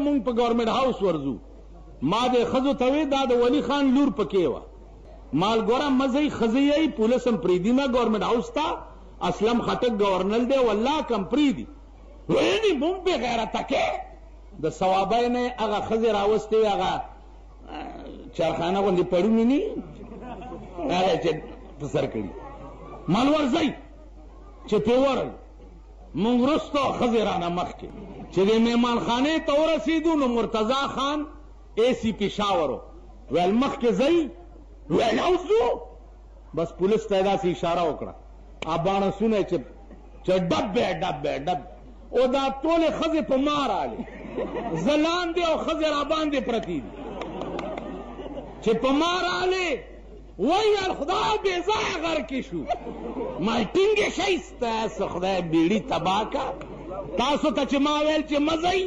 مونږ په گورنمنت هاوس ورزو ما د خزو توی دا د ولی خان لور پکې و مال ګورا مزي خزيي پولیسم پریدي ما گورنمنت هاوس تا اسلم خټک گورنر دی والله کم پریدي ویني مونږ به غیرت کې د ثوابای نه هغه خزي راوستي هغه چارخانه باندې پړونی ني هغه چې سر کړی مال ورځي چې پیور مونږ رستو خزي رانه مخ کې چې د میمان خانه ته ورسېدو نو مرتضی خان اے سی پېښور ویل مخکې ځئ ویل اوځو بس پولیس ته داسې اشاره وکړه اباڼسونه چې ډب او دا ټولې ښځې په ما رالې زه لاندې او ښځې را باندې پرتې دي چې په ما رالې ویل خدای بې ځایه غر کې شو ما ټینګې شئ ستاسو خدای بیړي تباه کا تاسو ته چې ما ویل چې مه ځئ